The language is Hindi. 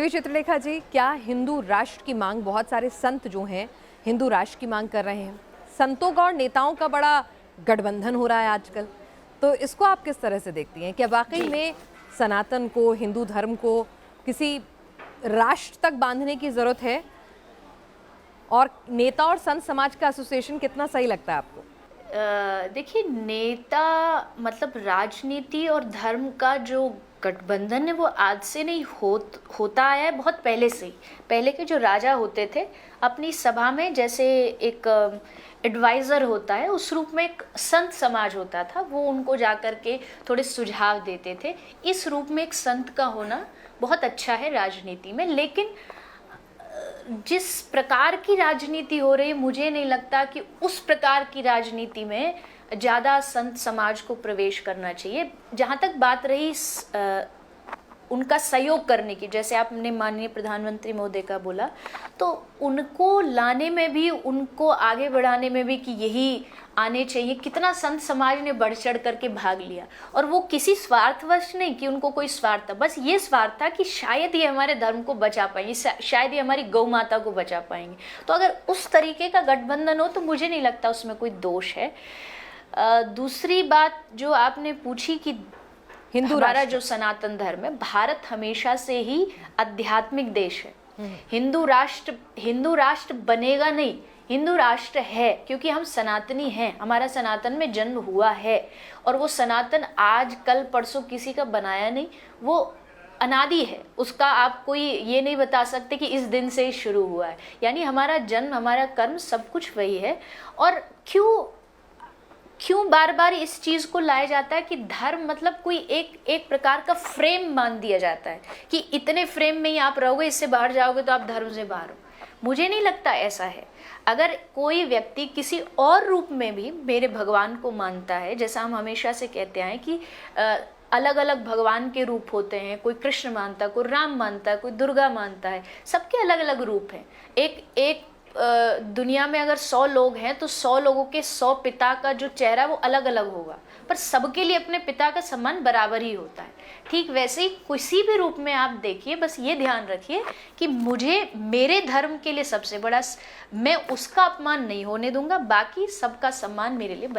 चलिए चित्रलेखा जी, क्या हिंदू राष्ट्र की मांग, बहुत सारे संत जो हैं हिंदू राष्ट्र की मांग कर रहे हैं, संतों का और नेताओं का बड़ा गठबंधन हो रहा है आजकल, तो इसको आप किस तरह से देखती हैं? क्या वाकई में सनातन को, हिंदू धर्म को किसी राष्ट्र तक बांधने की जरूरत है? और नेता और संत समाज का एसोसिएशन कितना सही लगता है आपको? देखिए, नेता मतलब राजनीति और धर्म का जो गठबंधन है वो आज से नहीं होता आया है, बहुत पहले से ही। पहले के जो राजा होते थे अपनी सभा में जैसे एक एडवाइज़र होता है, उस रूप में एक संत समाज होता था, वो उनको जा कर के थोड़े सुझाव देते थे। इस रूप में एक संत का होना बहुत अच्छा है राजनीति में। लेकिन जिस प्रकार की राजनीति हो रही है, मुझे नहीं लगता कि उस प्रकार की राजनीति में ज़्यादा संत समाज को प्रवेश करना चाहिए। जहाँ तक बात रही उनका सहयोग करने की, जैसे आपने माननीय प्रधानमंत्री महोदय का बोला, तो उनको लाने में भी, उनको आगे बढ़ाने में भी कि यही आने चाहिए, कितना संत समाज ने बढ़ चढ़ करके भाग लिया। और वो किसी स्वार्थवश नहीं कि उनको कोई स्वार्थ था, बस ये स्वार्थ था कि शायद ये हमारे धर्म को बचा पाएंगे, शायद ये हमारी गौ माता को बचा पाएंगे। तो अगर उस तरीके का गठबंधन हो तो मुझे नहीं लगता उसमें कोई दोष है। दूसरी बात जो आपने पूछी कि हमारा जो सनातन धर्म है, भारत हमेशा से ही आध्यात्मिक देश है। हिंदू राष्ट्र बनेगा नहीं, हिंदू राष्ट्र है, क्योंकि हम सनातनी हैं, हमारा सनातन में जन्म हुआ है। और वो सनातन आज कल परसों किसी का बनाया नहीं, वो अनादि है। उसका आप कोई ये नहीं बता सकते कि इस दिन से ही शुरू हुआ है। यानी हमारा जन्म, हमारा कर्म, सब कुछ वही है। और क्यों बार बार इस चीज़ को लाया जाता है कि धर्म मतलब कोई एक प्रकार का फ्रेम मान दिया जाता है कि इतने फ्रेम में ही आप रहोगे, इससे बाहर जाओगे तो आप धर्म से बाहर हो। मुझे नहीं लगता ऐसा है। अगर कोई व्यक्ति किसी और रूप में भी मेरे भगवान को मानता है, जैसा हम हमेशा से कहते हैं कि अलग अलग भगवान के रूप होते हैं, कोई कृष्ण मानता है, कोई राम मानता है, कोई दुर्गा मानता है, सबके अलग अलग रूप हैं। एक दुनिया में अगर 100 लोग हैं तो 100 लोगों के 100 पिता का जो चेहरा वो अलग अलग होगा, पर सबके लिए अपने पिता का सम्मान बराबर ही होता है। ठीक वैसे ही किसी भी रूप में आप देखिए, बस ये ध्यान रखिए कि मुझे मेरे धर्म के लिए सबसे बड़ा, मैं उसका अपमान नहीं होने दूंगा, बाकी सबका सम्मान मेरे लिए